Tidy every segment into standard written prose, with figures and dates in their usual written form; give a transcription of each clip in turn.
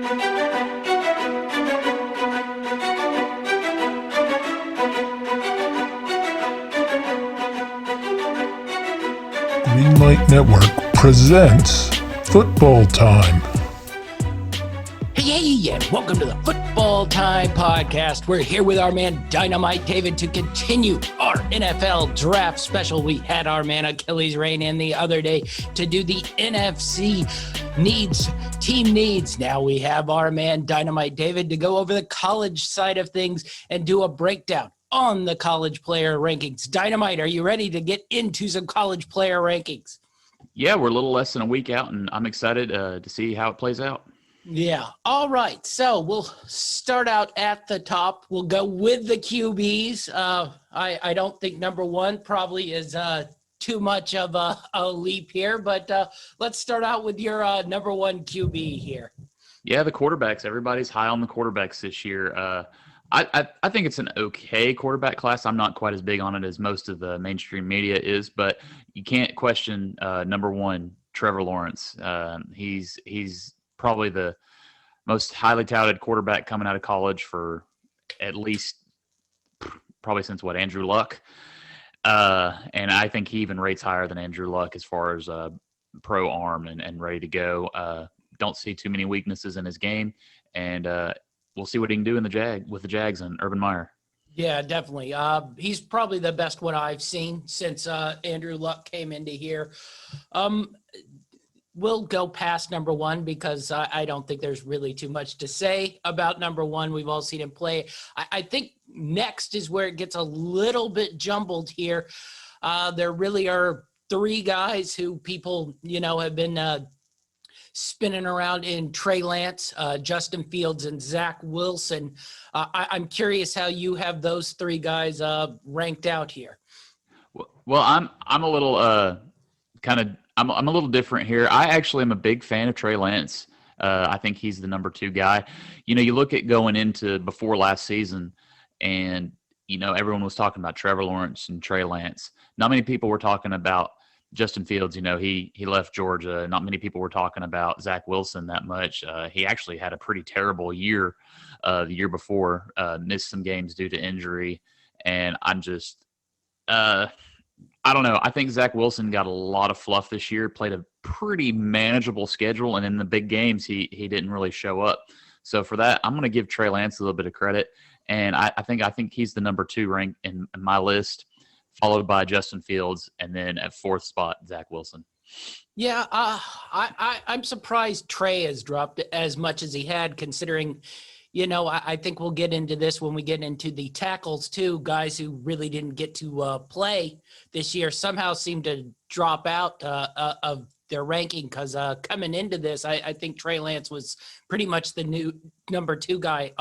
Greenlight Network presents Football Time. Hey, and welcome to the Football Time podcast. We're here with our man Dynamite David to continue our NFL draft special. We had our man Achilles Rain in the other day to do the NFC team needs. Now we have our man Dynamite David to go over the college side of things and do a breakdown on the college player rankings. Dynamite, are you ready to get into some college player rankings? Yeah, we're a little less than a week out, and I'm excited to see how it plays out. Yeah. All right. So we'll start out at the top. We'll go with the QBs. I don't think number one probably is too much of a leap here, but let's start out with your number one QB here. Yeah, the quarterbacks. Everybody's high on the quarterbacks this year. I think it's an okay quarterback class. I'm not quite as big on it as most of the mainstream media is, but you can't question number one, Trevor Lawrence. He's probably the most highly touted quarterback coming out of college for at least probably since Andrew Luck. And I think he even rates higher than Andrew Luck as far as pro arm and ready to go. Don't see too many weaknesses in his game, and we'll see what he can do with the Jags and Urban Meyer. Yeah, definitely. He's probably the best one I've seen since Andrew Luck came into here. We'll go past number one because I don't think there's really too much to say about number one. We've all seen him play. I think next is where it gets a little bit jumbled here. There really are three guys who people, have been spinning around in Trey Lance, Justin Fields, and Zach Wilson. I'm curious how you have those three guys ranked out here. Well, I'm a little I'm a little different here. I actually am a big fan of Trey Lance. I think he's the number two guy. You look at going into before last season, and everyone was talking about Trevor Lawrence and Trey Lance. Not many people were talking about Justin Fields. He left Georgia. Not many people were talking about Zach Wilson that much. He actually had a pretty terrible year the year before, missed some games due to injury. And I'm just I don't know. I think Zach Wilson got a lot of fluff this year, played a pretty manageable schedule, and in the big games, he didn't really show up. So for that, I'm going to give Trey Lance a little bit of credit, and I think he's the number two ranked in my list, followed by Justin Fields, and then at fourth spot, Zach Wilson. Yeah, I'm surprised Trey has dropped as much as he had, considering – I think we'll get into this when we get into the tackles too. Guys who really didn't get to play this year somehow seem to drop out of their ranking because coming into this, I think Trey Lance was pretty much the new number two guy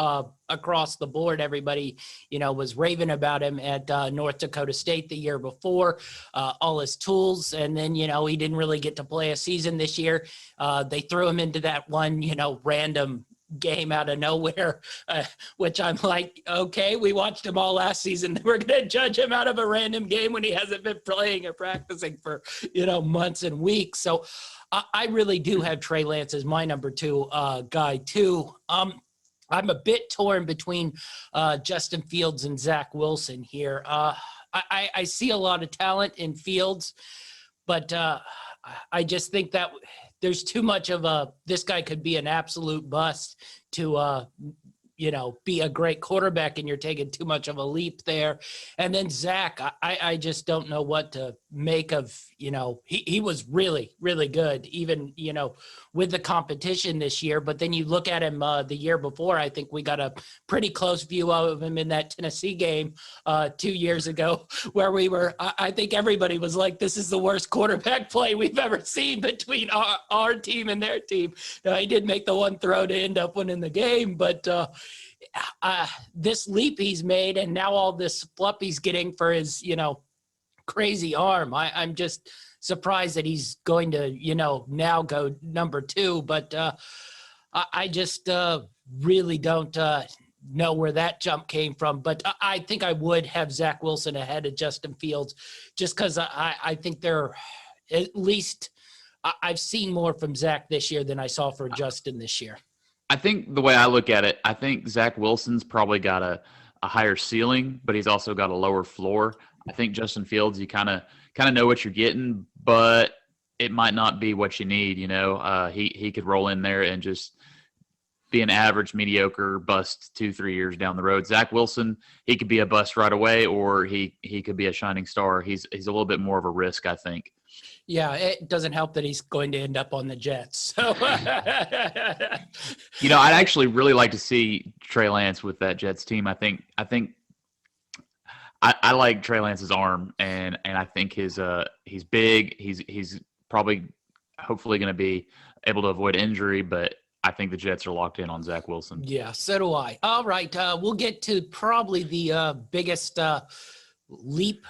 across the board. Everybody, was raving about him at North Dakota State the year before, all his tools. And then, he didn't really get to play a season this year. They threw him into that one, random game out of nowhere, which I'm like, okay, we watched him all last season. We're going to judge him out of a random game when he hasn't been playing or practicing for, months and weeks. So I really do have Trey Lance as my number two guy too. I'm a bit torn between Justin Fields and Zach Wilson here. I see a lot of talent in Fields, but I just think that there's too much of this guy could be an absolute bust to, be a great quarterback, and you're taking too much of a leap there. And then Zach, I just don't know what to make of, he was really, really good, even, with the competition this year. But then you look at him the year before, I think we got a pretty close view of him in that Tennessee game 2 years ago, where I think everybody was like, this is the worst quarterback play we've ever seen between our team and their team. Now, he did make the one throw to end up winning the game, but this leap he's made, and now all this fluff he's getting for his, crazy arm. I'm just surprised that he's going to, now go number two. But I just really don't know where that jump came from. But I think I would have Zach Wilson ahead of Justin Fields, just because I think they're at least I've seen more from Zach this year than I saw for Justin this year. I think the way I look at it, I think Zach Wilson's probably got a higher ceiling, but he's also got a lower floor. I think Justin Fields, you kind of know what you're getting, but it might not be what you need. He could roll in there and just be an average, mediocre bust 2-3 years down the road. Zach Wilson, he could be a bust right away, or he could be a shining star. He's a little bit more of a risk, I think. Yeah, it doesn't help that he's going to end up on the Jets. So, I'd actually really like to see Trey Lance with that Jets team. I think I like Trey Lance's arm, and I think he's big. He's probably hopefully going to be able to avoid injury, but I think the Jets are locked in on Zach Wilson. yeah, so do I. All right, we'll get to probably the biggest leap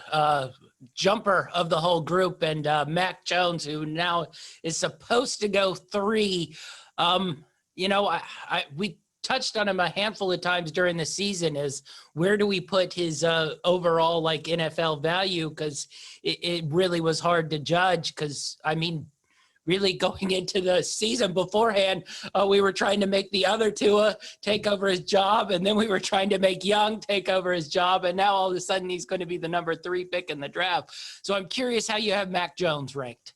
jumper of the whole group, and Mac Jones, who now is supposed to go 3. We touched on him a handful of times during the season as where do we put his overall like NFL value, because it really was hard to judge, because really going into the season beforehand, we were trying to make the other Tua take over his job, and then we were trying to make Young take over his job, and now all of a sudden he's going to be the number 3 pick in the draft. So I'm curious how you have Mac Jones ranked.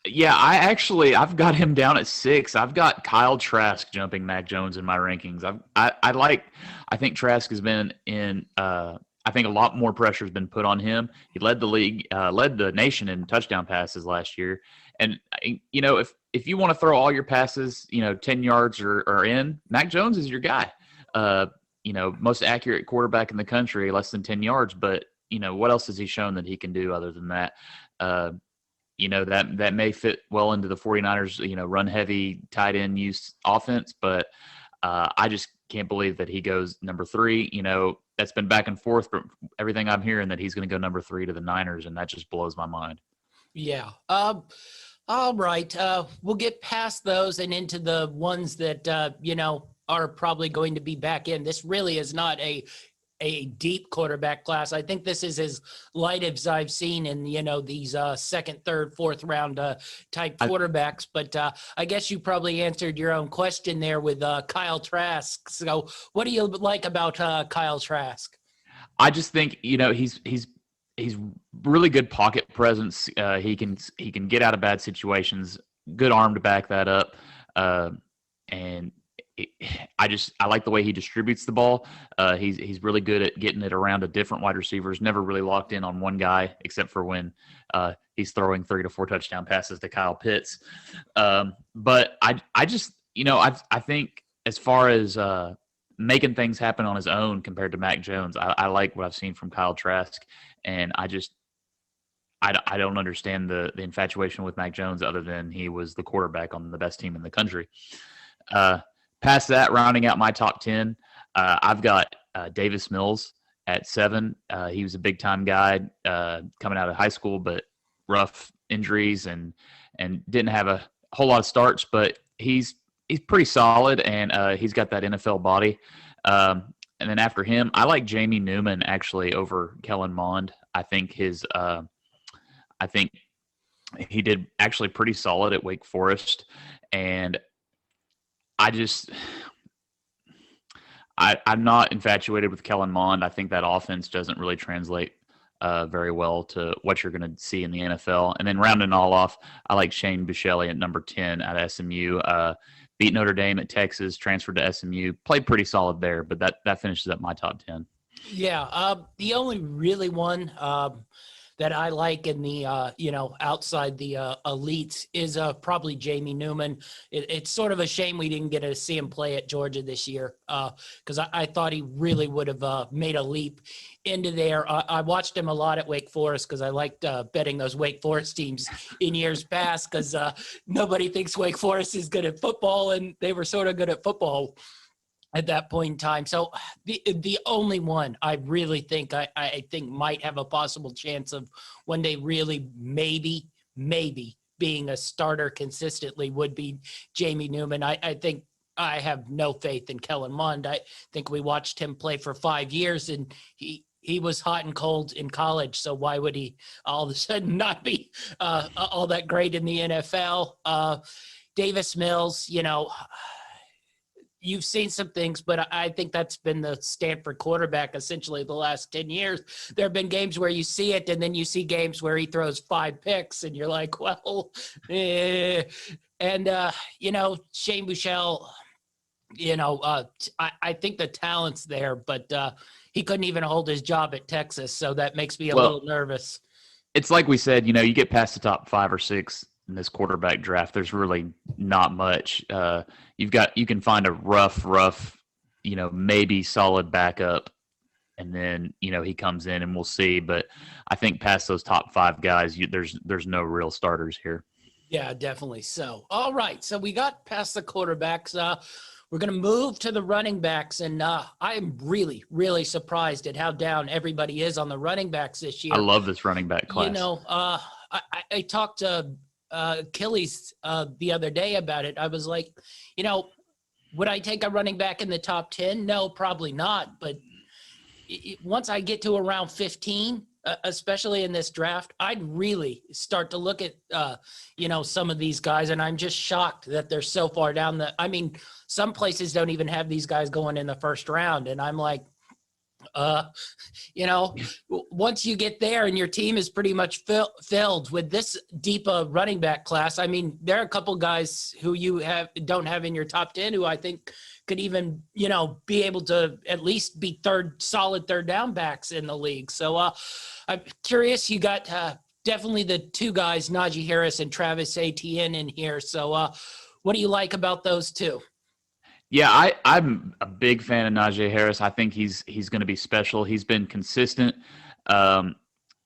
Yeah, I've got him down at 6. I've got Kyle Trask jumping Mac Jones in my rankings. I think Trask has been in. I think a lot more pressure has been put on him. He led the league, led the nation in touchdown passes last year. And if you want to throw all your passes, 10 yards or in, Mac Jones is your guy. Most accurate quarterback in the country, less than 10 yards. But what else has he shown that he can do other than that? That may fit well into the 49ers, run heavy tight end use offense, but I just can't believe that he goes number 3. That's been back and forth, but everything I'm hearing that he's going to go number 3 to the Niners, and that just blows my mind. Yeah. All right. We'll get past those and into the ones that, are probably going to be back in. This really is not a deep quarterback class. I think this is as light as I've seen in, these second, third, fourth round type quarterbacks. But I guess you probably answered your own question there with Kyle Trask. So what do you like about Kyle Trask? I just think, he's really good pocket presence. He can get out of bad situations, good arm to back that up. And I like the way he distributes the ball. He's really good at getting it around to different wide receivers. Never really locked in on one guy, except for when he's throwing 3 to 4 touchdown passes to Kyle Pitts. But I just I think as far as making things happen on his own compared to Mac Jones, I like what I've seen from Kyle Trask, and I don't understand the infatuation with Mac Jones other than he was the quarterback on the best team in the country. Past that, rounding out my top 10, I've got Davis Mills at 7. He was a big-time guy coming out of high school, but rough injuries and didn't have a whole lot of starts, but he's pretty solid, and he's got that NFL body. And then after him, I like Jamie Newman actually over Kellen Mond. I think he did actually pretty solid at Wake Forest, and I'm not infatuated with Kellen Mond. I think that offense doesn't really translate very well to what you're going to see in the NFL. And then rounding all off, I like Shane Buechele at number 10 at SMU. Beat Notre Dame at Texas, transferred to SMU, played pretty solid there, but that finishes up my top 10. Yeah, the only really one that I like in the, outside the elites is probably Jamie Newman. It's sort of a shame we didn't get to see him play at Georgia this year because I thought he really would have made a leap into there. I watched him a lot at Wake Forest because I liked betting those Wake Forest teams in years past because nobody thinks Wake Forest is good at football, and they were sort of good at football at that point in time. So the only one I really think I think might have a possible chance of one day really maybe being a starter consistently would be Jamie Newman. I think I have no faith in Kellen Mond. I think we watched him play for 5 years, and he was hot and cold in college. So why would he all of a sudden not be all that great in the NFL? Davis Mills, you've seen some things, but I think that's been the Stanford quarterback essentially the last 10 years. There have been games where you see it, and then you see games where he throws 5 picks, and you're like, well, And, Shane Buechele, I think the talent's there, but he couldn't even hold his job at Texas, so that makes me a little nervous. It's like we said, you get past the top 5 or 6 in this quarterback draft. There's really not much. You can find a rough, maybe solid backup, and then he comes in and we'll see. But I think past those top 5 guys, there's no real starters here. Yeah, definitely. So, all right. So we got past the quarterbacks. We're going to move to the running backs, and I am really, really surprised at how down everybody is on the running backs this year. I love this running back class. I talked to Achilles the other day about it. I was like, would I take a running back in the top 10? No, probably not. But once I get to around 15, especially in this draft, I'd really start to look at, some of these guys, and I'm just shocked that they're so far down. Some places don't even have these guys going in the first round, and I'm like, once you get there and your team is pretty much filled with this deep running back class, there are a couple guys who you don't have in your top 10 who I think could even, be able to at least be solid third down backs in the league. So I'm curious, you got definitely the 2 guys, Najee Harris and Travis Etienne in here. So what do you like about those 2? Yeah, I'm a big fan of Najee Harris. I think he's going to be special. He's been consistent.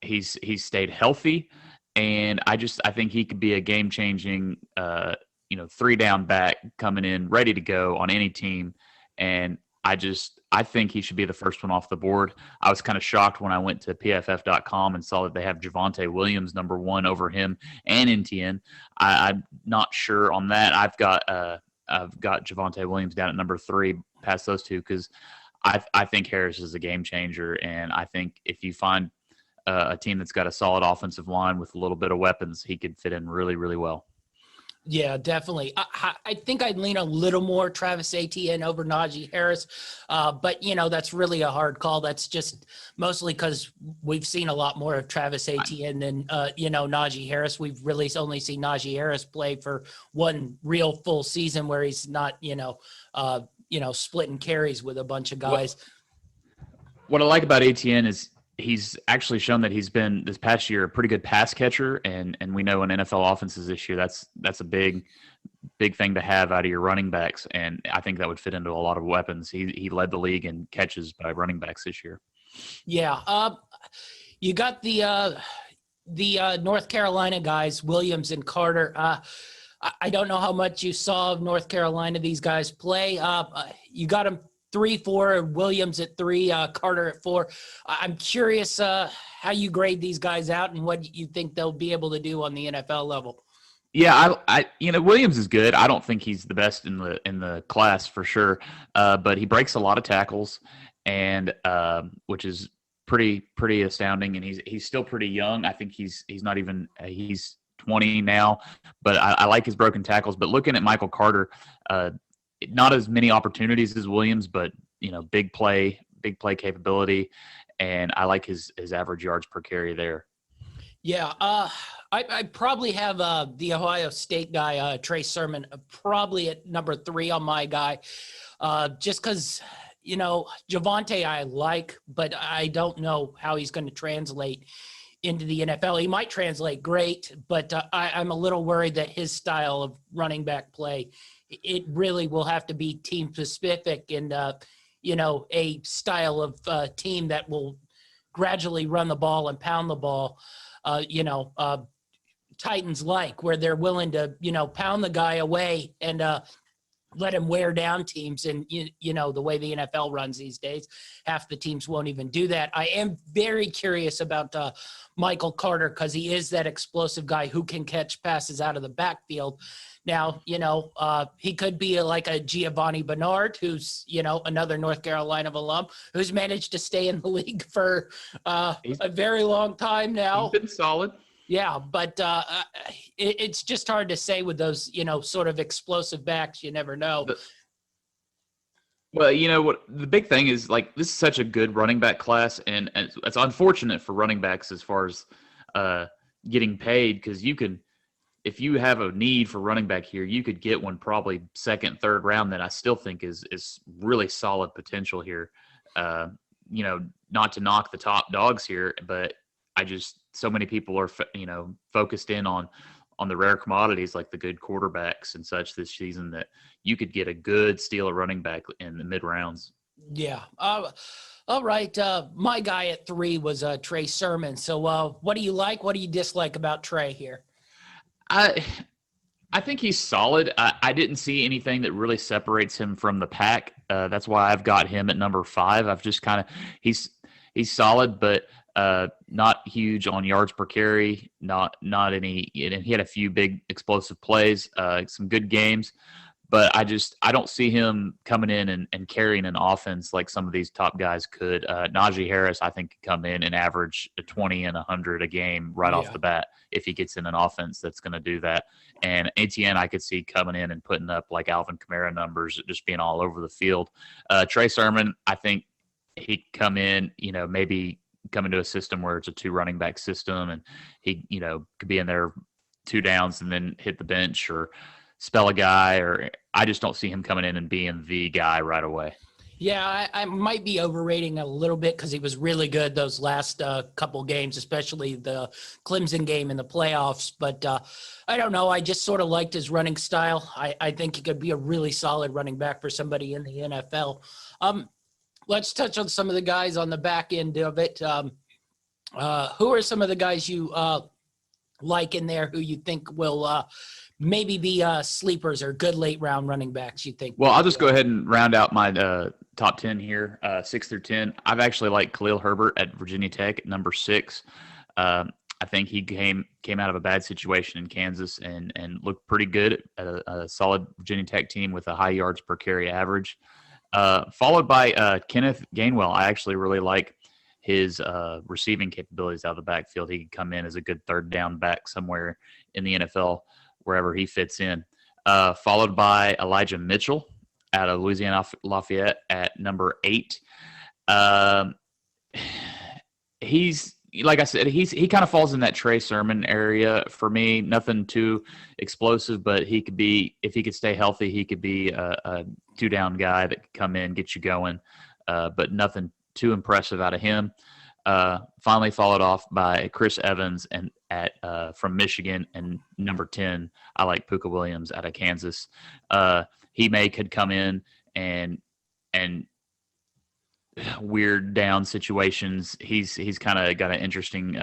He's stayed healthy, and I think he could be a game-changing 3-down back coming in ready to go on any team. And I think he should be the first one off the board. I was kind of shocked when I went to PFF.com and saw that they have Javonte Williams number 1 over him and Etienne. I'm not sure on that. I've got Javonte Williams down at number 3 past those 2 because I think Harris is a game changer. And I think if you find a team that's got a solid offensive line with a little bit of weapons, he could fit in really, really well. Yeah, definitely. I think I'd lean a little more Travis Etienne over Najee Harris, but that's really a hard call. That's just mostly because we've seen a lot more of Travis Etienne than Najee Harris. We've really only seen Najee Harris play for one real full season where he's not splitting carries with a bunch of guys. What I like about Etienne is he's actually shown that he's been this past year a pretty good pass catcher, and we know in NFL offenses this year that's a big thing to have out of your running backs, and I think that would fit into a lot of weapons. He led the league in catches by running backs this year. Yeah, you got the North Carolina guys, Williams and Carter. I don't know how much you saw of North Carolina these guys play. You got them 3-4, Williams at 3, Carter at 4. I'm curious how you grade these guys out and what you think they'll be able to do on the NFL level. Yeah, I Williams is good. I don't think he's the best in the class for sure, but he breaks a lot of tackles, and which is pretty astounding. And he's still pretty young. I think he's 20 now, but I like his broken tackles. But looking at Michael Carter, not as many opportunities as Williams, but big play capability, and I like his average yards per carry there. Yeah, I probably have the Ohio State guy, Trey Sermon, probably at number 3 on my guy, just because Javonte I like, but I don't know how he's going to translate into the NFL. He might translate great, but I'm a little worried that his style of running back play, it really will have to be team specific and, a style of team that will gradually run the ball and pound the ball, Titans where they're willing to, pound the guy away and let him wear down teams. And, the way the NFL runs these days, half the teams won't even do that. I am very curious about Michael Carter because he is that explosive guy who can catch passes out of the backfield. Now, he could be like a Giovanni Bernard, who's, another North Carolina alum who's managed to stay in the league for a very long time now. He's been solid. Yeah, but it's just hard to say with those, sort of explosive backs. You never know. Well, you know what the big thing is, like, this is such a good running back class, and it's unfortunate for running backs as far as uh, getting paid, because you can, if you have a need for running back here, you could get one probably second, third round that I still think is really solid potential here. Uh, not to knock the top dogs here, but I just so many people are focused in on the rare commodities like the good quarterbacks and such this season that you could get a good steal of running back in the mid rounds. Yeah. All right. My guy at 3 was Trey Sermon. So what do you like? What do you dislike about Trey here? I I think he's solid. I didn't see anything that really separates him from the pack. That's why I've got him at number 5. I've just kind of he's solid, but not huge on yards per carry. Not any. And he had a few big explosive plays, some good games. But I don't see him coming in and carrying an offense like some of these top guys could. Najee Harris, I think, could come in and average a 20 and 100 a game right off the bat if he gets in an offense that's going to do that. And ATN, I could see coming in and putting up like Alvin Kamara numbers, just being all over the field. Trey Sermon, I think he could come in, maybe come into a system where it's a 2 running back system, and he, could be in there 2 downs and then hit the bench or spell a guy, or I just don't see him coming in and being the guy right away. Yeah, I might be overrating a little bit because he was really good those last couple games, especially the Clemson game in the playoffs. But I don't know. I just sort of liked his running style. I think he could be a really solid running back for somebody in the NFL. Let's touch on some of the guys on the back end of it. Who are some of the guys you like in there who you think will maybe be sleepers or good late round running backs, you think? Well, I'll just go ahead and round out my top 10 here, 6 through 10. I've actually liked Khalil Herbert at Virginia Tech at number 6. I think he came out of a bad situation in Kansas and looked pretty good at a solid Virginia Tech team with a high yards per carry average. Followed by Kenneth Gainwell. I actually really like his receiving capabilities out of the backfield. He could come in as a good third down back somewhere in the NFL, wherever he fits in. Followed by Elijah Mitchell out of Louisiana Lafayette at number 8. He's, like I said, he kind of falls in that Trey Sermon area for me. Nothing too explosive, but he could be, if he could stay healthy, he could be a 2-down guy that could come in, get you going, but nothing too impressive out of him. Finally followed off by Chris Evans and from Michigan, and number 10, I like Puka Williams out of Kansas. He could come in and weird down situations. He's kind of got an interesting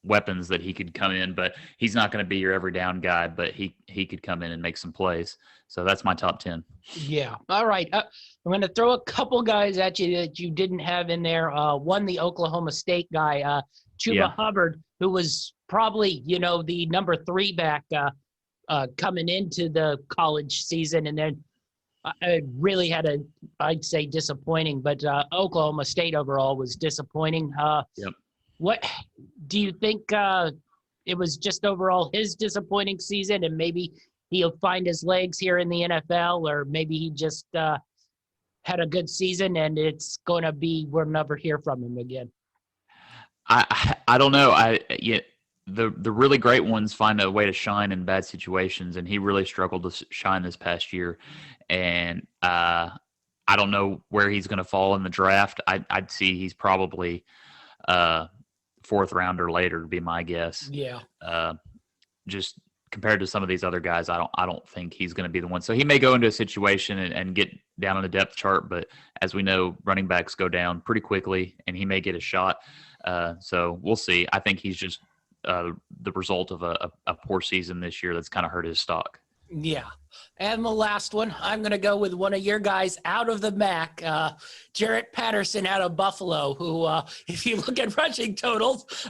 weapons that he could come in, but he's not going to be your every down guy, but he could come in and make some plays. So that's my top 10. Yeah. All right. I'm going to throw a couple guys at you that you didn't have in there. One, the Oklahoma State guy, Chuba Hubbard, who was probably, the number 3 back coming into the college season. And then I really had I'd say disappointing, but Oklahoma State overall was disappointing. Yep. What do you think it was just overall his disappointing season, and maybe he'll find his legs here in the NFL, or maybe he just had a good season and it's going to be, we'll never hear from him again? I don't know. The really great ones find a way to shine in bad situations, and he really struggled to shine this past year. And I don't know where he's going to fall in the draft. I'd see he's probably 4th rounder later, to be my guess. Yeah. Just compared to some of these other guys, I don't think he's going to be the one. So he may go into a situation and get down on the depth chart, but as we know, running backs go down pretty quickly, and he may get a shot. So we'll see. I think he's just the result of a poor season this year that's kind of hurt his stock. Yeah. And the last one, I'm going to go with one of your guys out of the MAC, Jarrett Patterson out of Buffalo, who, if you look at rushing totals,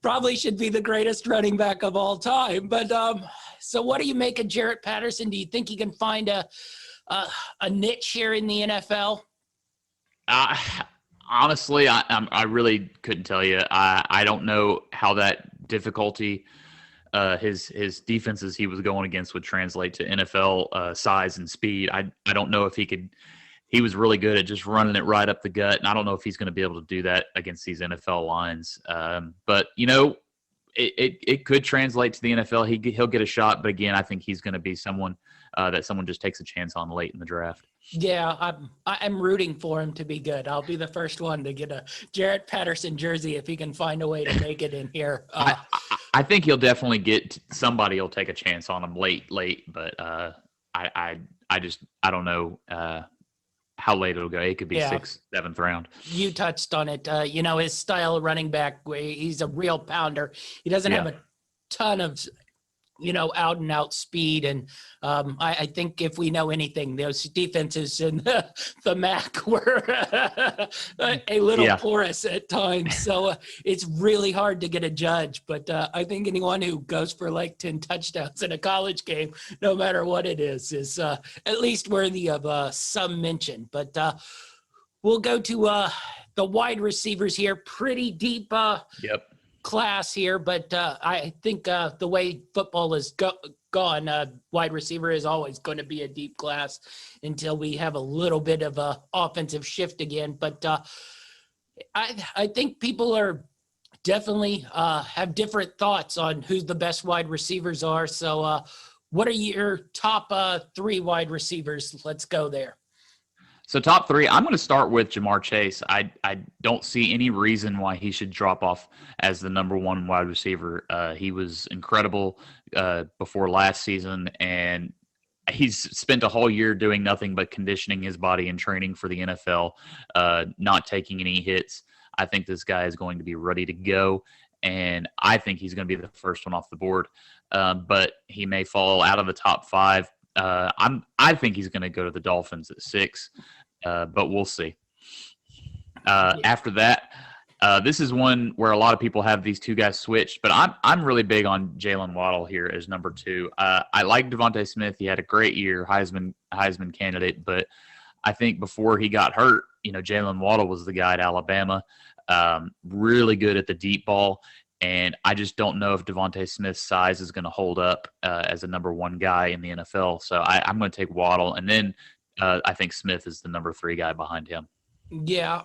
probably should be the greatest running back of all time. But so what do you make of Jarrett Patterson? Do you think he can find a niche here in the NFL? Honestly, I really couldn't tell you. I don't know how that difficulty his defenses he was going against would translate to NFL size and speed. I don't know if he could. He was really good at just running it right up the gut, and I don't know if he's going to be able to do that against these NFL lines. But it could translate to the NFL. He'll get a shot, but again, I think he's going to be someone that someone just takes a chance on late in the draft. Yeah, I'm rooting for him to be good. I'll be the first one to get a Jarrett Patterson jersey if he can find a way to make it in here. I think he'll definitely get somebody. Will take a chance on him late, but I don't know how late it'll go. It could be 6th, 7th round. You touched on it. His style of running back, he's a real pounder. He doesn't have a ton of out and out speed. And I think if we know anything, those defenses in the MAC were a little porous at times. So it's really hard to get a judge. But I think anyone who goes for like 10 touchdowns in a college game, no matter what it is at least worthy of some mention. But we'll go to the wide receivers here. Pretty deep. Class here, but I think the way football is gone, wide receiver is always going to be a deep class until we have a little bit of a offensive shift again. But I think people are definitely have different thoughts on who the best wide receivers are. So what are your top 3 wide receivers? Let's go there. So top 3, I'm going to start with Jamar Chase. I don't see any reason why he should drop off as the number 1 wide receiver. He was incredible before last season, and he's spent a whole year doing nothing but conditioning his body and training for the NFL, not taking any hits. I think this guy is going to be ready to go, and I think he's going to be the first one off the board. But he may fall out of the top 5. I think he's going to go to the Dolphins at 6, but we'll see. After that, this is one where a lot of people have these 2 guys switched, but I'm really big on Jalen Waddle here as number 2. I like Devontae Smith. He had a great year, Heisman candidate, but I think before he got hurt, Jalen Waddle was the guy at Alabama, really good at the deep ball. And I just don't know if Devontae Smith's size is going to hold up as a number 1 guy in the NFL. So I'm going to take Waddle. And then I think Smith is the number 3 guy behind him. Yeah.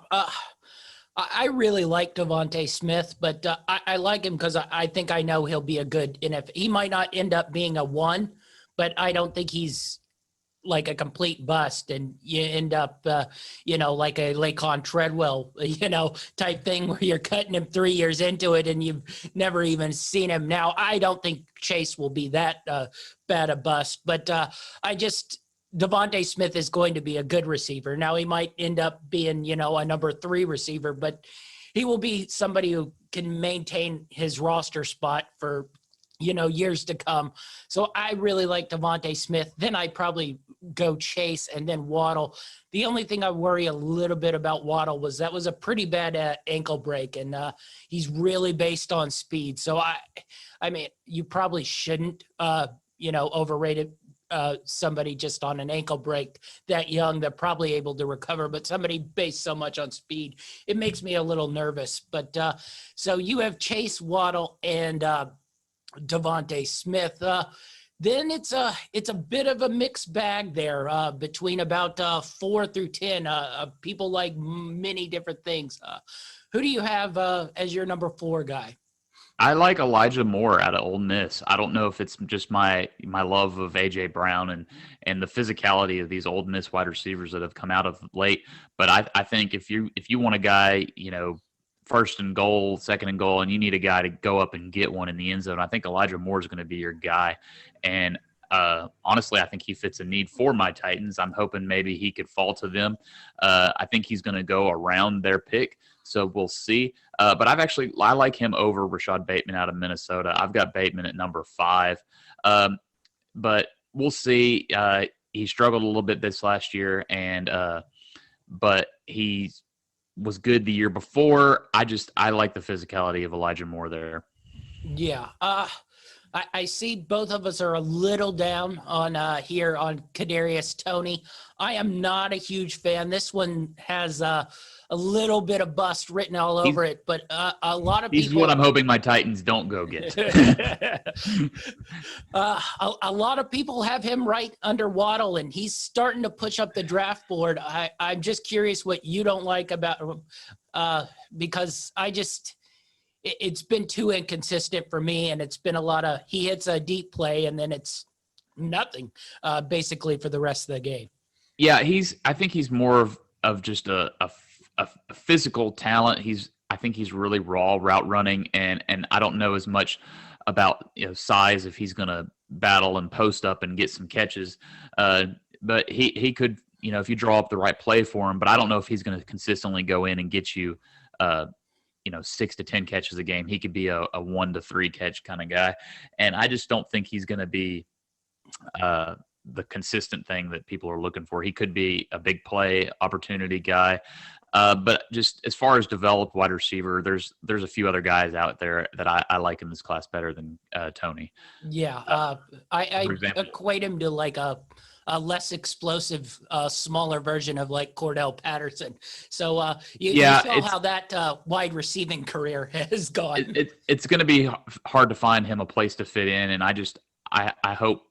I really like Devontae Smith, but I like him because I think I know he'll be a good NFL. He might not end up being a 1, but I don't think he's like a complete bust and you end up, like a Laquan Treadwell, type thing where you're cutting him 3 years into it and you've never even seen him. Now, I don't think Chase will be that bad a bust, but Devontae Smith is going to be a good receiver. Now, he might end up being, a number 3 receiver, but he will be somebody who can maintain his roster spot for years to come. So I really like Devontae Smith. Then I'd probably go Chase and then Waddle. The only thing I worry a little bit about Waddle was that was a pretty bad ankle break, and he's really based on speed. So I mean, you probably shouldn't, overrate it. Somebody just on an ankle break that young, they're probably able to recover, but somebody based so much on speed, it makes me a little nervous. But so you have Chase, Waddle, and Devontae Smith. Then it's a bit of a mixed bag there between about 4 through 10. People like many different things. Who do you have as your number 4 guy? I like Elijah Moore out of Ole Miss. I don't know if it's just my love of A.J. Brown and the physicality of these Ole Miss wide receivers that have come out of late. But I think if you want a guy, first and goal, second and goal, and you need a guy to go up and get one in the end zone, I think Elijah Moore is going to be your guy. And honestly, I think he fits a need for my Titans. I'm hoping maybe he could fall to them. I think he's going to go around their pick, so we'll see. But I like him over Rashad Bateman out of Minnesota. I've got Bateman at number 5. But we'll see. He struggled a little bit this last year, but he was good the year before. I like the physicality of Elijah Moore there. Yeah. I see both of us are a little down on here on Kadarius Toney. I am not a huge fan. This one has a a little bit of bust written all over it, but a lot of He's people. what I'm hoping my Titans don't go get. A lot of people have him right under Waddle, and he's starting to push up the draft board. I'm just curious what you don't like about him, because it's been too inconsistent for me, and it's been a lot of he hits a deep play, and then it's nothing basically for the rest of the game. Yeah, I think he's more of just a physical talent. I think he's really raw route running, and I don't know as much about size if he's going to battle and post up and get some catches. But he could, if you draw up the right play for him. But I don't know if he's going to consistently go in and get you 6 to 10 catches a game. He could be a 1 to 3 catch kind of guy, and I just don't think he's going to be the consistent thing that people are looking for. He could be a big play opportunity guy. But just as far as developed wide receiver, there's a few other guys out there that I like in this class better than Tony. Yeah, I equate him to like a less explosive, smaller version of like Cordell Patterson. So you saw how that wide receiving career has gone. It's going to be hard to find him a place to fit in, and I hope.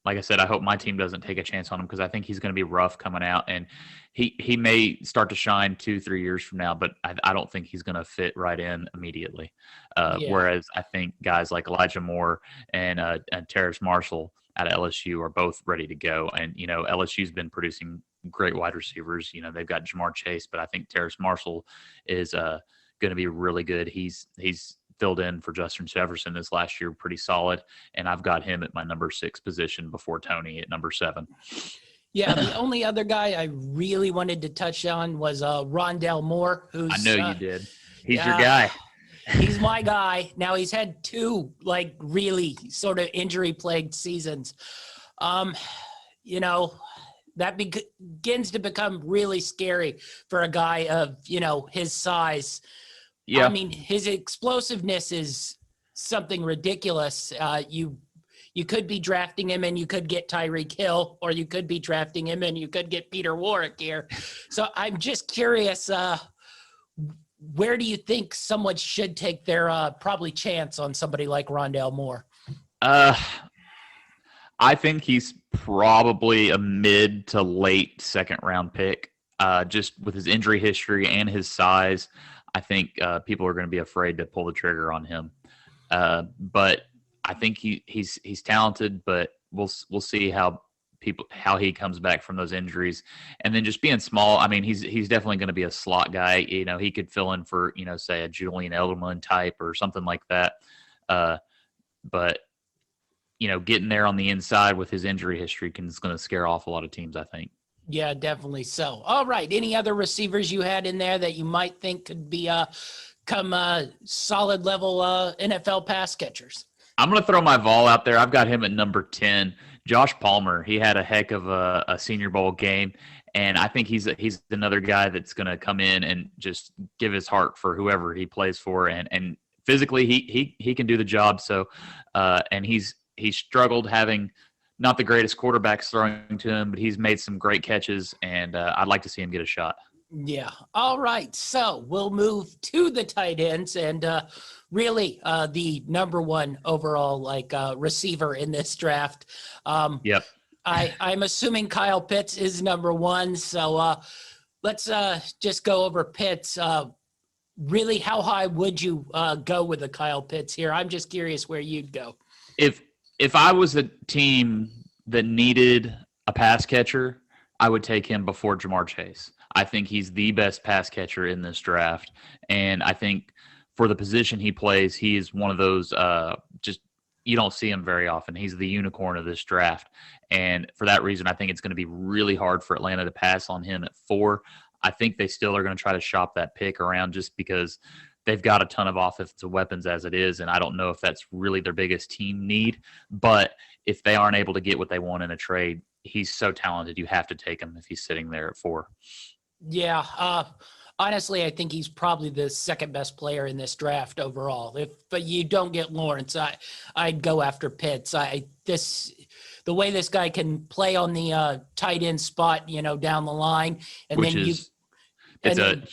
Like I said, I hope my team doesn't take a chance on him because I think he's going to be rough coming out, and he may start to shine 2-3 years from now, but I don't think he's going to fit right in immediately. Whereas I think guys like Elijah Moore and Terrace Marshall out of LSU are both ready to go. And, LSU's been producing great wide receivers. They've got Jamar Chase, but I think Terrace Marshall is going to be really good. He's filled in for Justin Jefferson this last year pretty solid, and I've got him at my number 6 position before Tony at number 7. Yeah, the only other guy I really wanted to touch on was Rondell Moore, who's I know you did. He's your guy. He's my guy. Now he's had 2 really sort of injury-plagued seasons. That begins to become really scary for a guy of, his size. Yeah. I mean, his explosiveness is something ridiculous. You could be drafting him and you could get Tyreek Hill, or you could be drafting him and you could get Peter Warrick here. So I'm just curious, where do you think someone should take their probably chance on somebody like Rondell Moore? I think he's probably a mid to late second round pick. Just with his injury history and his size, I think people are going to be afraid to pull the trigger on him. But I think he's talented, but we'll see how he comes back from those injuries. And then just being small, I mean, he's definitely going to be a slot guy. He could fill in for say a Julian Edelman type or something like that. But getting there on the inside with his injury history is going to scare off a lot of teams, I think. Yeah, definitely so. All right. Any other receivers you had in there that you might think could be come solid level NFL pass catchers? I'm going to throw my Vol out there. I've got him at number 10. Josh Palmer. He had a heck of a Senior Bowl game, and I think he's another guy that's going to come in and just give his heart for whoever he plays for, and physically he can do the job. So, and he's struggled having not the greatest quarterbacks throwing to him, but he's made some great catches, and I'd like to see him get a shot. Yeah. All right. So we'll move to the tight ends, and really the number 1 overall receiver in this draft. Yep. I'm assuming Kyle Pitts is number 1. So let's just go over Pitts. Really, how high would you go with the Kyle Pitts here? I'm just curious where you'd go. If I was a team that needed a pass catcher, I would take him before Jamar Chase. I think he's the best pass catcher in this draft. And I think for the position he plays, he is one of those just you don't see him very often. He's the unicorn of this draft. And for that reason, I think it's going to be really hard for Atlanta to pass on him at 4. I think they still are going to try to shop that pick around just because they've got a ton of offensive weapons as it is, and I don't know if that's really their biggest team need. But if they aren't able to get what they want in a trade, he's so talented, you have to take him if he's sitting there at 4. Yeah. Honestly, I think he's probably the second best player in this draft overall. But you don't get Lawrence, I'd go after Pitts. The way this guy can play on the tight end spot, down the line, and It's And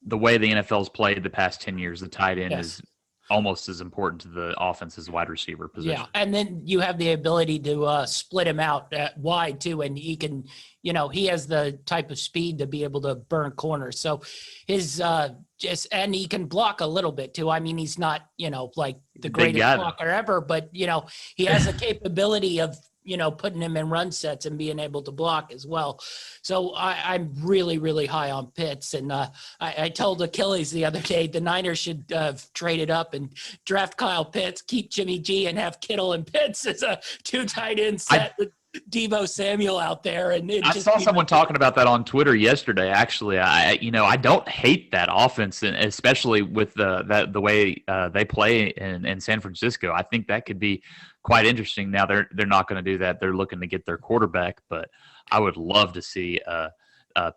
the way the NFL's played the past 10 years, the tight end yes. is almost as important to the offense as wide receiver position. Yeah, and then you have the ability to split him out wide too, and he can, he has the type of speed to be able to burn corners. So his and he can block a little bit too. I mean, he's not like the greatest blocker ever, but he has the capability of putting him in run sets and being able to block as well. So I'm really, really high on Pitts. And I told Achilles the other day, the Niners should trade it up and draft Kyle Pitts, keep Jimmy G, and have Kittle and Pitts as a 2 tight end set with Deebo Samuel out there. And I saw someone talking about that on Twitter yesterday. Actually, I don't hate that offense, and especially with the way they play in San Francisco. I think that could be quite interesting. Now they're not going to do that. They're looking to get their quarterback, but I would love to see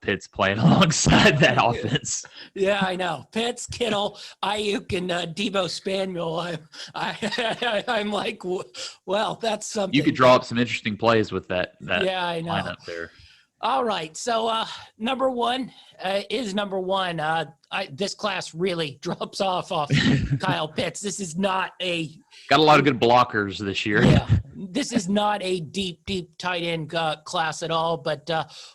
Pitts playing alongside that offense. Yeah, I know. Pitts, Kittle, Ayuk, and Deebo Samuel. I'm like, well, that's something. You could draw up some interesting plays with that yeah, I know. lineup there. All right, so number one is number one. This class really drops off Kyle Pitts. This is not got a lot of good blockers this year. Yeah, this is not a deep tight end class at all. But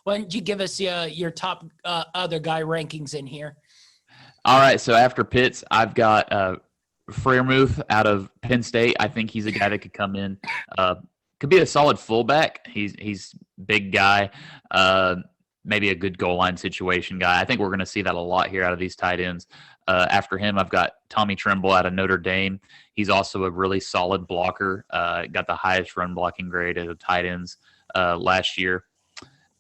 why don't you give us your top other guy rankings in here? All right, so after Pitts, I've got Freiermuth out of Penn State. I think he's a guy that could come in. Could be a solid fullback. He's big guy, maybe a good goal line situation guy. I think we're going to see that a lot here out of these tight ends. After him, I've got Tommy Tremble out of Notre Dame. He's also a really solid blocker. Got the highest run blocking grade as a tight ends last year.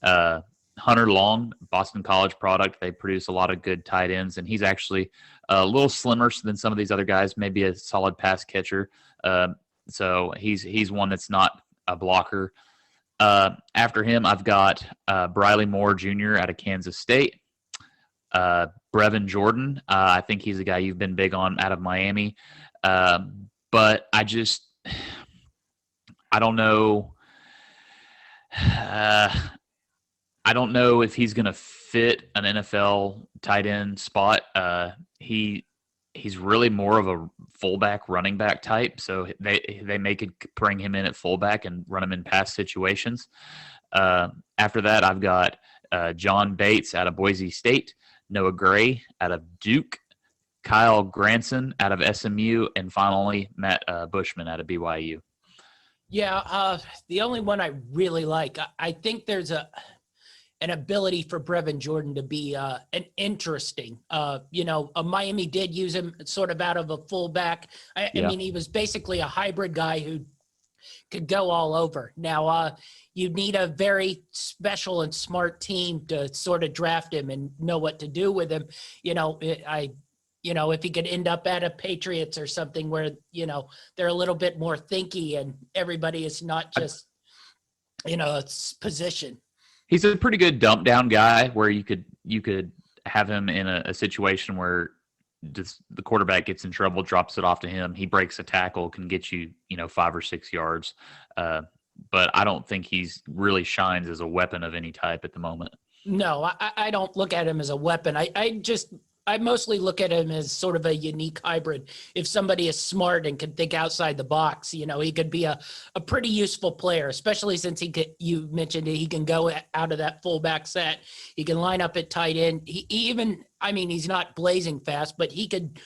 Hunter Long, Boston College product. They produce a lot of good tight ends, and he's actually a little slimmer than some of these other guys. Maybe a solid pass catcher. So he's one that's not a blocker. After him, I've got Briley Moore Jr. out of Kansas State. Brevin Jordan, I think he's a guy you've been big on out of Miami. But I don't know. I don't know if he's going to fit an NFL tight end spot. He's really more of a fullback, running back type. So they may could bring him in at fullback and run him in pass situations. After that, I've got John Bates out of Boise State, Noah Gray out of Duke, Kyle Granson out of SMU, and finally Matt Bushman out of BYU. Yeah, the only one I really like, I think there's an ability for Brevin Jordan to be an interesting. Miami did use him sort of out of a fullback. I mean, he was basically a hybrid guy who could go all over. Now, you need a very special and smart team to sort of draft him and know what to do with him. If he could end up at a Patriots or something where, they're a little bit more thinky and everybody is not just, it's position. He's a pretty good dump down guy where you could have him in a situation where just the quarterback gets in trouble, drops it off to him. He breaks a tackle, can get you, 5 or 6 yards. But I don't think he's really shines as a weapon of any type at the moment. No, I don't look at him as a weapon. I mostly look at him as sort of a unique hybrid. If somebody is smart and can think outside the box, he could be a pretty useful player, especially since you mentioned he can go out of that fullback set. He can line up at tight end. He's not blazing fast, but he could,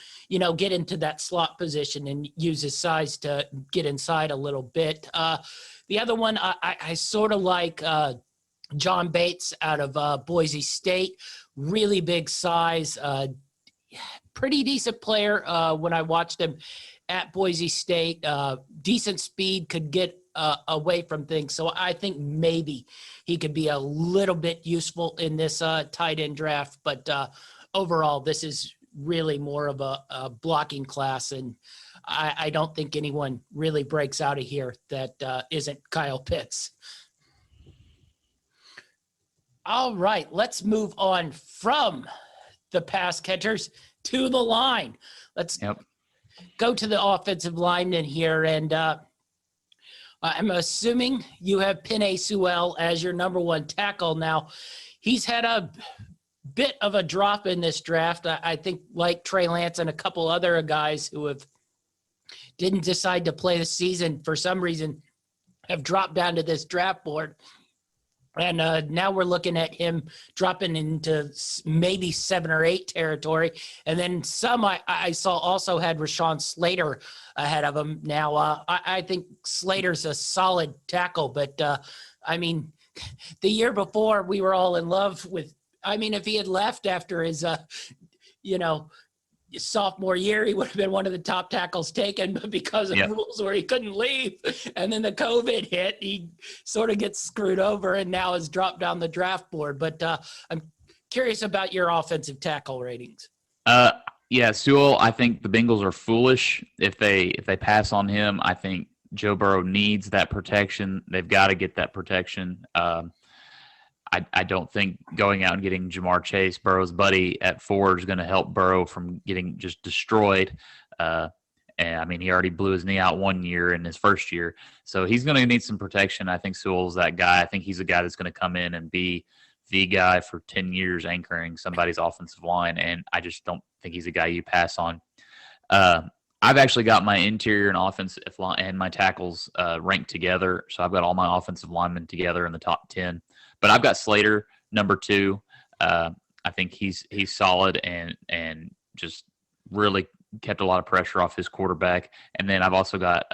get into that slot position and use his size to get inside a little bit. The other one, I sort of like John Bates out of Boise State. Really big size, pretty decent player when I watched him at Boise State. Decent speed, could get away from things. So I think maybe he could be a little bit useful in this tight end draft. But overall, this is really more of a blocking class. And I don't think anyone really breaks out of here that isn't Kyle Pitts. All right, let's move on from the pass catchers to the line. Let's go to the offensive lineman here. And I'm assuming you have Penei Sewell as your number one tackle. Now, he's had a bit of a drop in this draft. I think like Trey Lance and a couple other guys who didn't decide to play the season for some reason have dropped down to this draft board. And now we're looking at him dropping into maybe 7 or 8 territory. And then some I saw also had Rashawn Slater ahead of him. Now, I think Slater's a solid tackle, but I mean, the year before we were all in love with, I mean, if he had left after his, sophomore year, he would have been one of the top tackles taken, but because of rules where he couldn't leave and then the COVID hit, he sort of gets screwed over and now has dropped down the draft board. But I'm curious about your offensive tackle ratings. Sewell, I think the Bengals are foolish if they pass on him. I think Joe Burrow needs that protection. They've got to get that protection. I don't think going out and getting Jamar Chase, Burrow's buddy, at 4 is going to help Burrow from getting just destroyed. And I mean, he already blew his knee out 1 year in his first year. So he's going to need some protection. I think Sewell's that guy. I think he's a guy that's going to come in and be the guy for 10 years anchoring somebody's offensive line. And I just don't think he's a guy you pass on. I've actually got my interior and offensive line and my tackles ranked together. So I've got all my offensive linemen together in the top 10. But I've got Slater number 2. I think he's solid and just really kept a lot of pressure off his quarterback. And then I've also got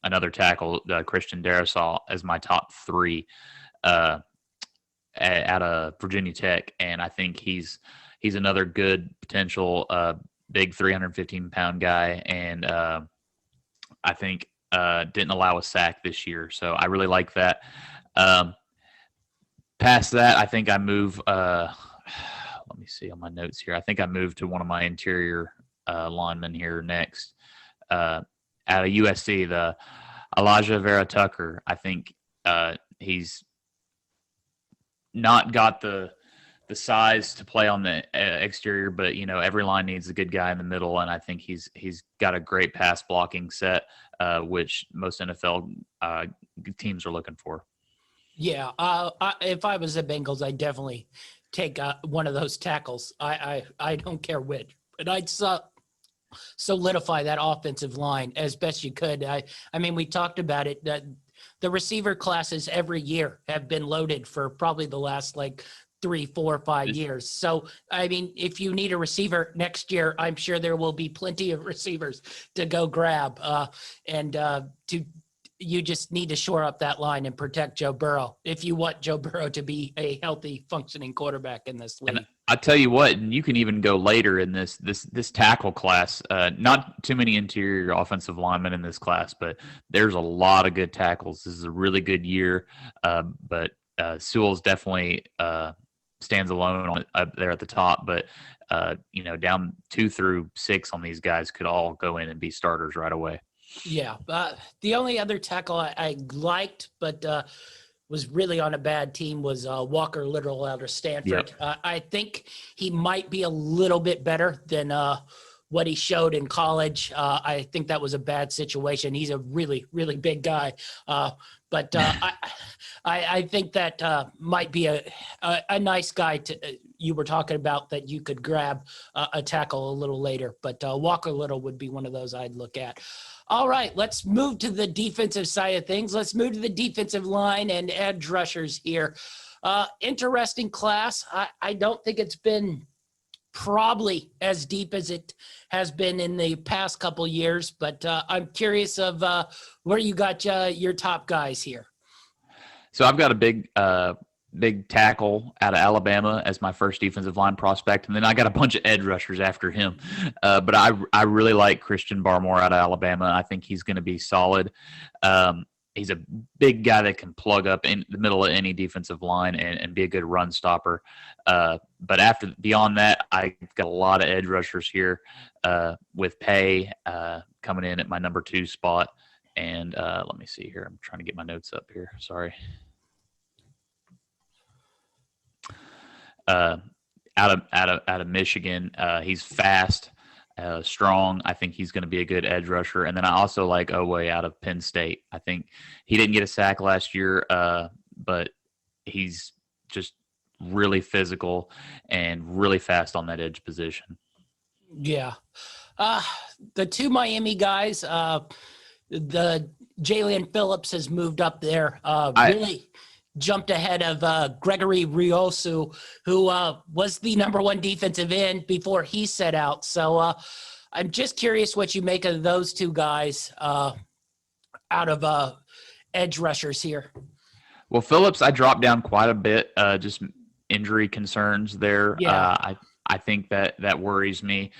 another tackle, Christian Darrisaw, as my top 3 out of Virginia Tech. And I think he's another good potential big 315-pound guy. And I think didn't allow a sack this year. So I really like that. Past that, I think I move let me see on my notes here. I think I moved to one of my interior linemen here next. Out of USC, the Elijah Vera Tucker. I think he's not got the size to play on the exterior, but every line needs a good guy in the middle, and I think he's got a great pass blocking set, which most NFL teams are looking for. Yeah, if I was the Bengals, I'd definitely take one of those tackles. I don't care which, but I'd solidify that offensive line as best you could. I mean, we talked about it. That the receiver classes every year have been loaded for probably the last 3, 4, 5 years. So, I mean, if you need a receiver next year, I'm sure there will be plenty of receivers to go grab you just need to shore up that line and protect Joe Burrow if you want Joe Burrow to be a healthy, functioning quarterback in this league. And I tell you what, and you can even go later in this tackle class. Not too many interior offensive linemen in this class, but there's a lot of good tackles. This is a really good year, but Sewell's definitely stands alone up there at the top. But down 2 through 6 on these guys could all go in and be starters right away. Yeah, the only other tackle I liked, but was really on a bad team was Walker Little out of Stanford. Yep. I think he might be a little bit better than what he showed in college. I think that was a bad situation. He's a really, really big guy. But I think that might be a nice guy you were talking about that you could grab a tackle a little later. But Walker Little would be one of those I'd look at. All right, let's move to the defensive side of things. Let's move to the defensive line and edge rushers here. Interesting class. I don't think it's been probably as deep as it has been in the past couple years, but I'm curious of where you got your top guys here. So I've got a big tackle out of Alabama as my first defensive line prospect, and then I got a bunch of edge rushers after him. But I really like Christian Barmore out of Alabama. I think he's going to be solid. He's a big guy that can plug up in the middle of any defensive line and be a good run stopper. But beyond that, I've got a lot of edge rushers here with Pay coming in at my number 2 spot. And let me see here. I'm trying to get my notes up here. Sorry. Out of Michigan, he's fast, strong. I think he's going to be a good edge rusher. And then I also like Oweh out of Penn State. I think he didn't get a sack last year, but he's just really physical and really fast on that edge position. Yeah. The two Miami guys, the Jalen Phillips has moved up there, really jumped ahead of Gregory Riosu, who was the number one defensive end before he set out. So I'm just curious what you make of those two guys out of edge rushers here. Well, Phillips, I dropped down quite a bit, just injury concerns there. Yeah. I think that worries me,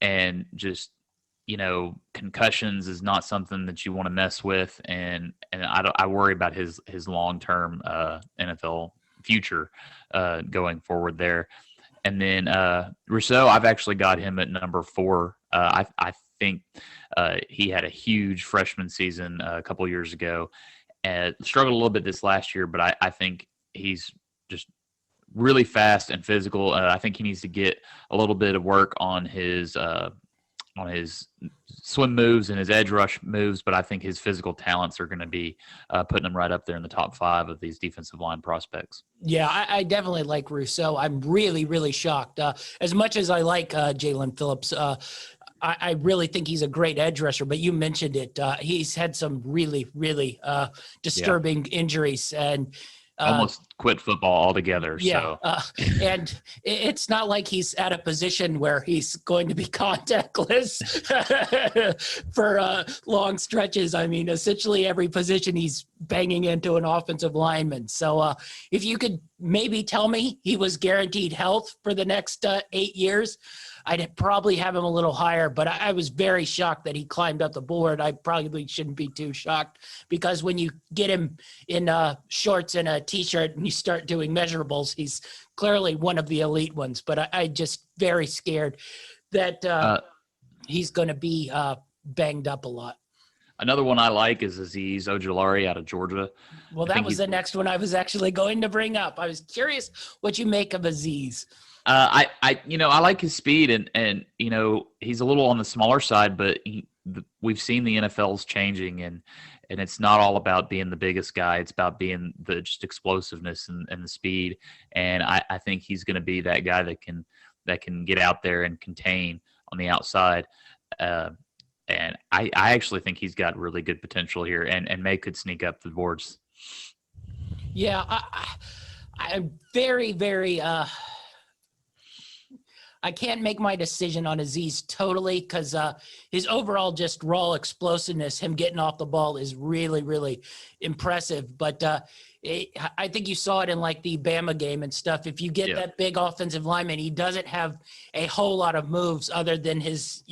and just concussions is not something that you want to mess with, and I worry about his long-term NFL future going forward there. And then Rousseau, I've actually got him at number 4. I think he had a huge freshman season a couple of years ago, and struggled a little bit this last year, but I think he's just really fast and physical. I think he needs to get a little bit of work on his swim moves and his edge rush moves, but I think his physical talents are going to be putting him right up there in the top 5 of these defensive line prospects. Yeah, I definitely like Rousseau. I'm really, really shocked. As much as I like Jalen Phillips, I really think he's a great edge rusher, but you mentioned it. He's had some really, really disturbing injuries, and almost quit football altogether. Yeah, so. And it's not like he's at a position where he's going to be contactless for long stretches. I mean, essentially every position he's banging into an offensive lineman. So if you could maybe tell me he was guaranteed health for the next 8 years, I'd probably have him a little higher, but I was very shocked that he climbed up the board. I probably shouldn't be too shocked, because when you get him in shorts and a T-shirt and you start doing measurables, he's clearly one of the elite ones. But I just very scared that he's going to be banged up a lot. Another one I like is Azeez Ojulari out of Georgia. Well, that was the next one I was actually going to bring up. I was curious what you make of Azeez. I like his speed, and he's a little on the smaller side, but we've seen the NFL's changing, and it's not all about being the biggest guy. It's about being the just explosiveness and the speed. And I think he's going to be that guy that can get out there and contain on the outside. And I actually think he's got really good potential here, and May could sneak up the boards. Yeah, I'm very, very I can't make my decision on Azeez totally, because his overall just raw explosiveness, him getting off the ball, is really, really impressive. But I think you saw it in like the Bama game and stuff. If you get that big offensive lineman, he doesn't have a whole lot of moves other than his,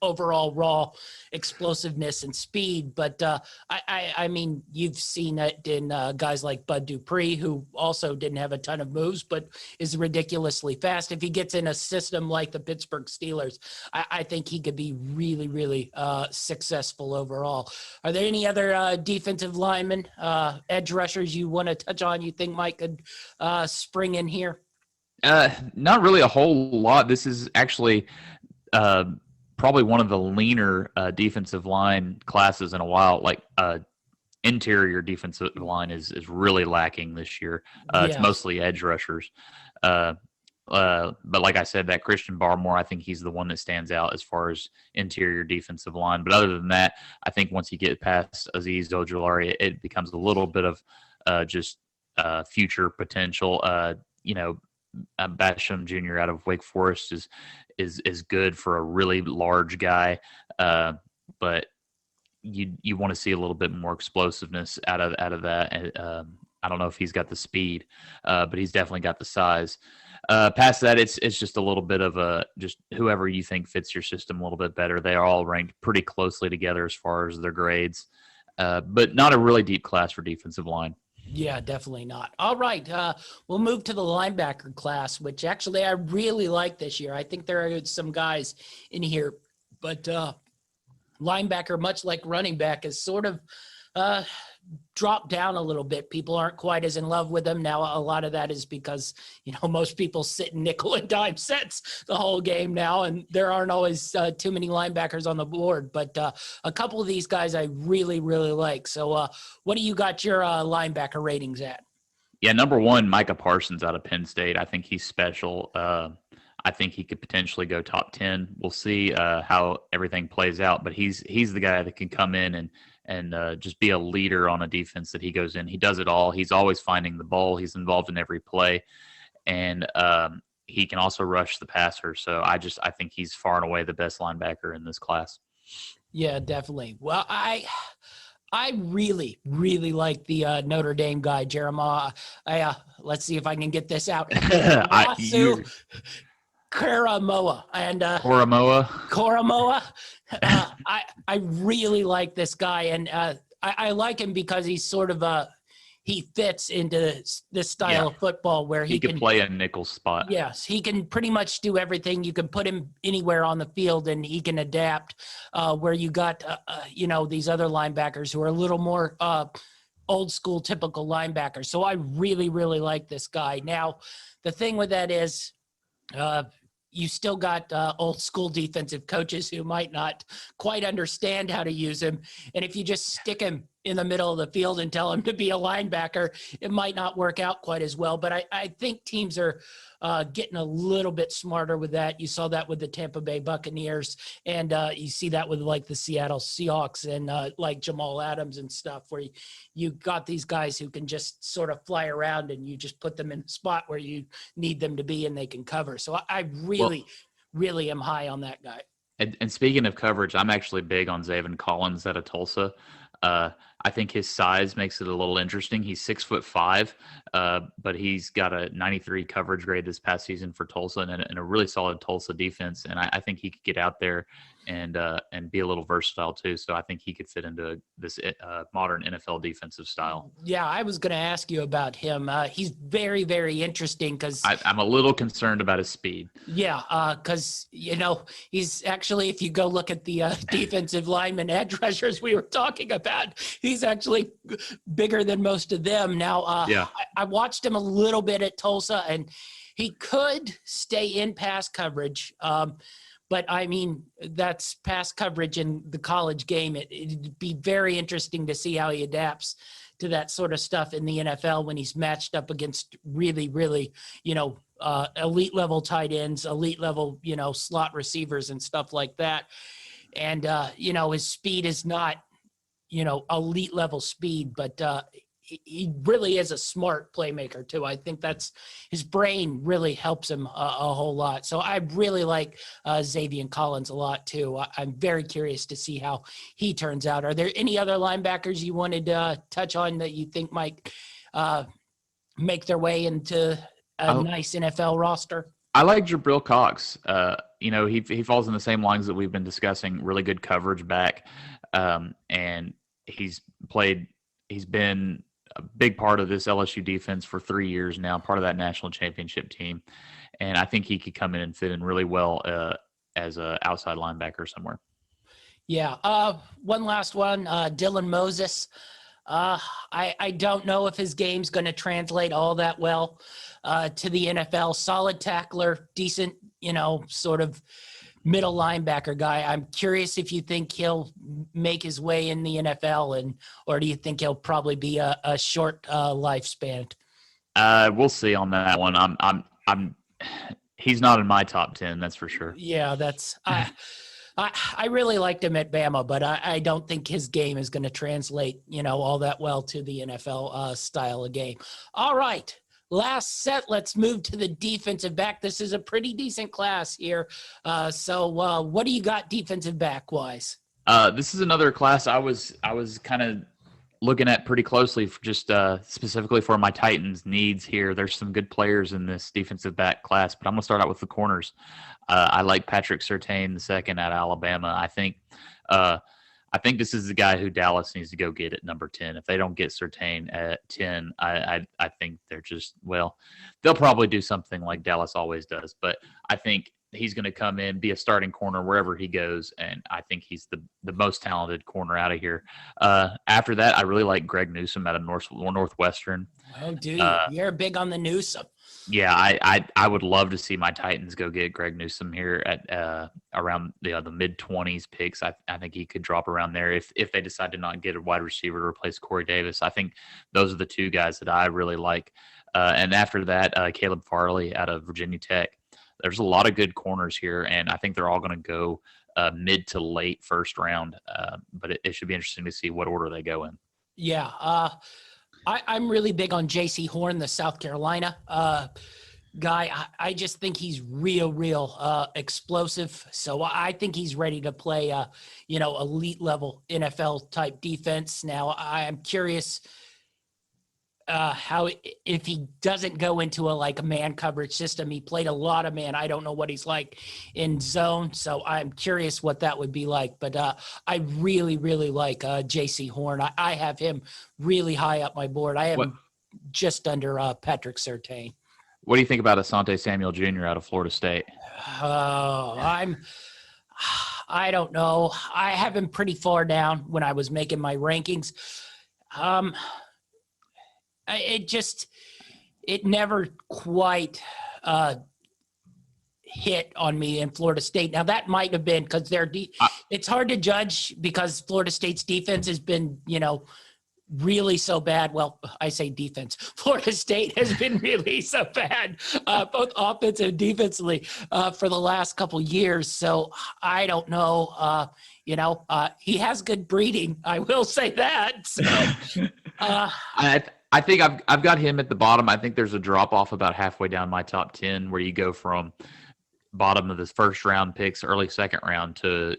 overall raw explosiveness and speed. But I mean, you've seen it in guys like Bud Dupree, who also didn't have a ton of moves, but is ridiculously fast. If he gets in a system like the Pittsburgh Steelers, I think he could be really, really successful overall. Are there any other defensive linemen, edge rushers you want to touch on, you think Mike could spring in here? Not really a whole lot. This is actually probably one of the leaner defensive line classes in a while. Like interior defensive line is really lacking this year. It's mostly edge rushers. But like I said, that Christian Barmore, I think he's the one that stands out as far as interior defensive line. But other than that, I think once you get past Azeez Ojulari, it becomes a little bit of just future potential. Basham Jr. out of Wake Forest is good for a really large guy, but you want to see a little bit more explosiveness out of that. I don't know if he's got the speed, but he's definitely got the size. Past that, it's just a little bit of just whoever you think fits your system a little bit better. They are all ranked pretty closely together as far as their grades, but not a really deep class for defensive line. Yeah, definitely not. All right. We'll move to the linebacker class, which actually I really like this year. I think there are some guys in here, but linebacker, much like running back, is sort of dropped down a little bit. People aren't quite as in love with them now. A lot of that is because, most people sit in nickel and dime sets the whole game now, and there aren't always too many linebackers on the board. But a couple of these guys I really, really like. So what do you got your linebacker ratings at? Yeah, number one, Micah Parsons out of Penn State. I think he's special. I think he could potentially go top 10. We'll see how everything plays out, but he's the guy that can come in and just be a leader on a defense that he goes in. He does it all. He's always finding the ball. He's involved in every play, and he can also rush the passer. So I think he's far and away the best linebacker in this class. Yeah, definitely. Well, I really, really like the Notre Dame guy, Jeremiah. Let's see if I can get this out. Karamoa and Koramoah. I really like this guy, and I like him because he's sort of he fits into this style of football where he can play a nickel spot. Yes, he can pretty much do everything. You can put him anywhere on the field, and he can adapt. Where you got these other linebackers who are a little more old school, typical linebackers. So I really, really like this guy. Now, the thing with that is, you still got old school defensive coaches who might not quite understand how to use him. And if you just stick him in the middle of the field and tell him to be a linebacker, it might not work out quite as well. But I think teams are getting a little bit smarter with that. You saw that with the Tampa Bay Buccaneers, and you see that with like the Seattle Seahawks and like Jamal Adams and stuff, where you got these guys who can just sort of fly around and you just put them in the spot where you need them to be and they can cover. So I really am high on that guy. And speaking of coverage, I'm actually big on Zaven Collins out of Tulsa. I think his size makes it a little interesting. He's 6'5", but he's got a 93 coverage grade this past season for Tulsa and a really solid Tulsa defense. And I think he could get out there and be a little versatile too. So I think he could fit into this modern NFL defensive style. Yeah, I was going to ask you about him. He's very, very interesting because I'm a little concerned about his speed. Yeah, because he's actually, if you go look at the defensive lineman edge rushers we were talking about, he's actually bigger than most of them. Now, I watched him a little bit at Tulsa, and he could stay in pass coverage. But I mean, that's pass coverage in the college game. It'd be very interesting to see how he adapts to that sort of stuff in the NFL when he's matched up against really, really, elite level tight ends, elite level, slot receivers and stuff like that. And, his speed is not, elite level speed, but he really is a smart playmaker too. I think that's his brain really helps him a whole lot. So I really like Zaven Collins a lot too. I'm very curious to see how he turns out. Are there any other linebackers you wanted to touch on that you think might make their way into a nice NFL roster? I like Jabril Cox. He falls in the same lines that we've been discussing. Really good coverage back, and he's been a big part of this LSU defense for 3 years now, part of that national championship team. And I think he could come in and fit in really well as an outside linebacker somewhere. Yeah. One last one, Dylan Moses. I don't know if his game's going to translate all that well to the NFL. Solid tackler, decent, sort of middle linebacker guy. I'm curious if you think he'll make his way in the NFL, or do you think he'll probably be a short lifespan? We'll see on that one. He's not in my top 10, that's for sure. Yeah, I really liked him at Bama, but I don't think his game is going to translate, all that well to the NFL style of game. All right. Last set, let's move to the defensive back. This is a pretty decent class here. So what do you got defensive back wise? This is another class I was kind of looking at pretty closely for just specifically for my Titans needs here. There's some good players in this defensive back class, but I'm going to start out with the corners. I like Patrick Surtain II out of Alabama. I think this is the guy who Dallas needs to go get at number 10. If they don't get Surtain at 10, I think they're just, they'll probably do something like Dallas always does. But I think he's going to come in, be a starting corner wherever he goes, and I think he's the most talented corner out of here. After that, I really like Greg Newsome out of Northwestern. Oh, do you? You're big on the Newsome. Yeah, I would love to see my Titans go get Greg Newsome here at around the mid-20s picks. I think he could drop around there if they decide to not get a wide receiver to replace Corey Davis. I think those are the two guys that I really like. And after that, Caleb Farley out of Virginia Tech. There's a lot of good corners here, and I think they're all going to go mid to late first round. But it should be interesting to see what order they go in. Yeah. I'm really big on J.C. Horn, the South Carolina guy. I just think he's real explosive. So I think he's ready to play, elite level NFL type defense. Now I'm curious how if he doesn't go into a man coverage system. He played a lot of man. I don't know what he's like in zone, so I'm curious what that would be like. But I really like J.C. Horn. I have him really high up my board. I have him just under Patrick Surtain. What do you think about Asante Samuel Jr. out of Florida State? I don't know. I have him pretty far down when I was making my rankings. It never quite hit on me in Florida State. Now that might have been because it's hard to judge because Florida State's defense has been, really so bad. Well, I say defense. Florida State has been really so bad, both offensive and defensively, for the last couple years. So I don't know. He has good breeding. I will say that. So, I think I've got him at the bottom. I think there's a drop off about halfway down my top 10 where you go from bottom of the first round picks, early second round to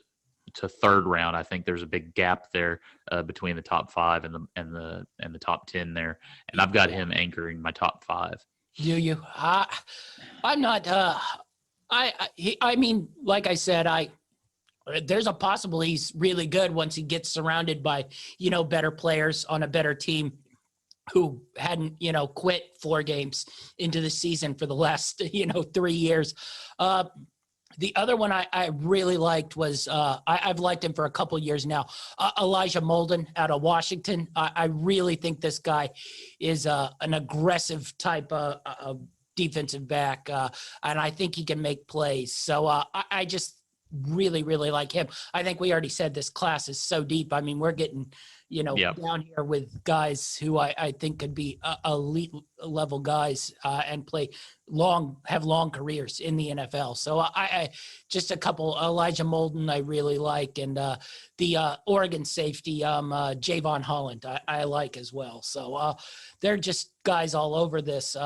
third round. I think there's a big gap there between the top 5 and the top 10 there, and I've got him anchoring my top 5. Do you? I'm not. I mean, like I said, there's a possible he's really good once he gets surrounded by better players on a better team who hadn't, quit 4 games into the season for the last, 3 years. The other one I really liked was I've liked him for a couple years now. Elijah Molden out of Washington. I really think this guy is an aggressive type of defensive back, and I think he can make plays. So I just really like him. I think we already said this class is so deep. I mean, we're getting down here with guys who I think could be elite level guys and have long careers in the NFL. So I just a couple. Elijah Molden I really like, and the Oregon safety Javon Holland I like as well. So they're just guys all over this.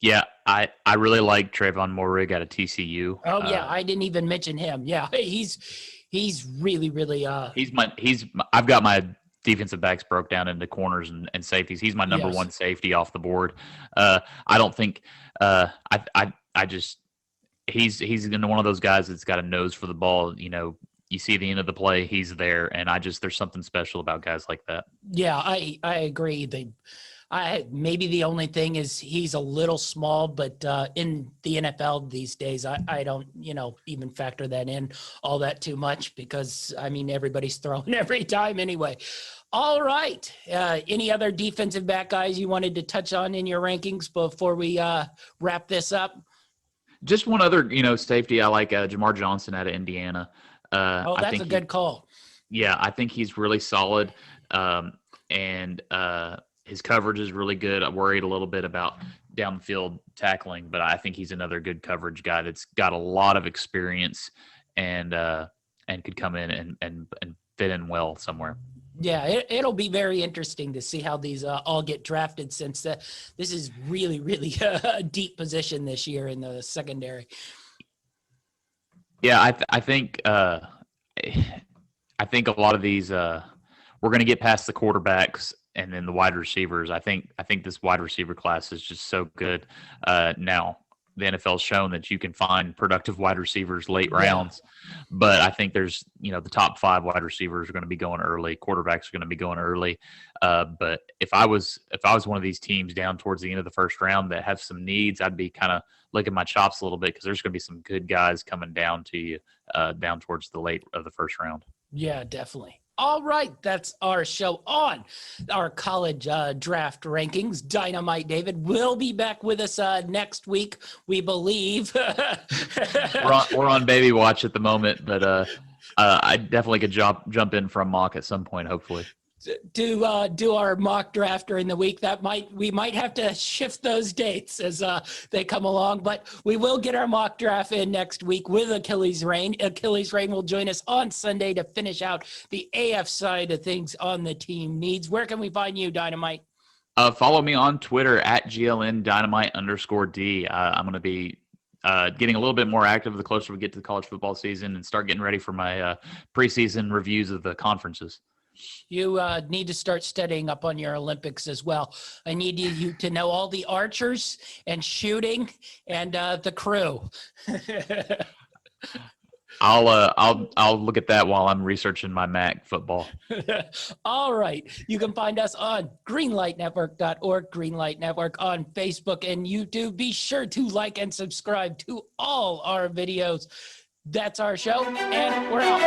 Yeah, I really like Trayvon Moehrig out of TCU. Oh yeah, I didn't even mention him. Yeah, he's really. I've got my defensive backs broke down into corners and safeties. He's my number one safety off the board. I don't think he's one of those guys that's got a nose for the ball. You see the end of the play, he's there, and there's something special about guys like that. Yeah, I agree. Maybe the only thing is he's a little small, but in the NFL these days, I don't, even factor that in all that too much because, I mean, everybody's throwing every time anyway. All right. Any other defensive back guys you wanted to touch on in your rankings before we wrap this up? Just one other, safety. I like Jamar Johnson out of Indiana. That's a good call. Yeah, I think he's really solid. And his coverage is really good. I'm worried a little bit about downfield tackling, but I think he's another good coverage guy that's got a lot of experience and could come in and fit in well somewhere. Yeah, it'll be very interesting to see how these all get drafted since this is really a deep position this year in the secondary. Yeah, I think a lot of these we're going to get past the quarterbacks and then the wide receivers. I think this wide receiver class is just so good. Now, the NFL's shown that you can find productive wide receivers late Yeah. rounds. But I think there's, the top 5 wide receivers are going to be going early. Quarterbacks are going to be going early. But if I was one of these teams down towards the end of the first round that have some needs, I'd be kind of licking my chops a little bit because there's going to be some good guys coming down to you down towards the late of the first round. Yeah, definitely. All right, that's our show on our college draft rankings. Dynamite David will be back with us next week, we believe. We're on baby watch at the moment, but I definitely could jump in for a mock at some point, hopefully. Do our mock draft during the week. We might have to shift those dates as they come along, but we will get our mock draft in next week with Achilles Rain. Achilles Rain will join us on Sunday to finish out the AF side of things on the team needs. Where can we find you, Dynamite? Follow me on Twitter at GLN_Dynamite_D. I'm going to be getting a little bit more active the closer we get to the college football season and start getting ready for my preseason reviews of the conferences. You need to start studying up on your Olympics as well. I need you to know all the archers and shooting and the crew. I'll look at that while I'm researching my MAC football. All right. You can find us on greenlightnetwork.org, Greenlight Network on Facebook and YouTube. Be sure to like and subscribe to all our videos. That's our show, and we're out.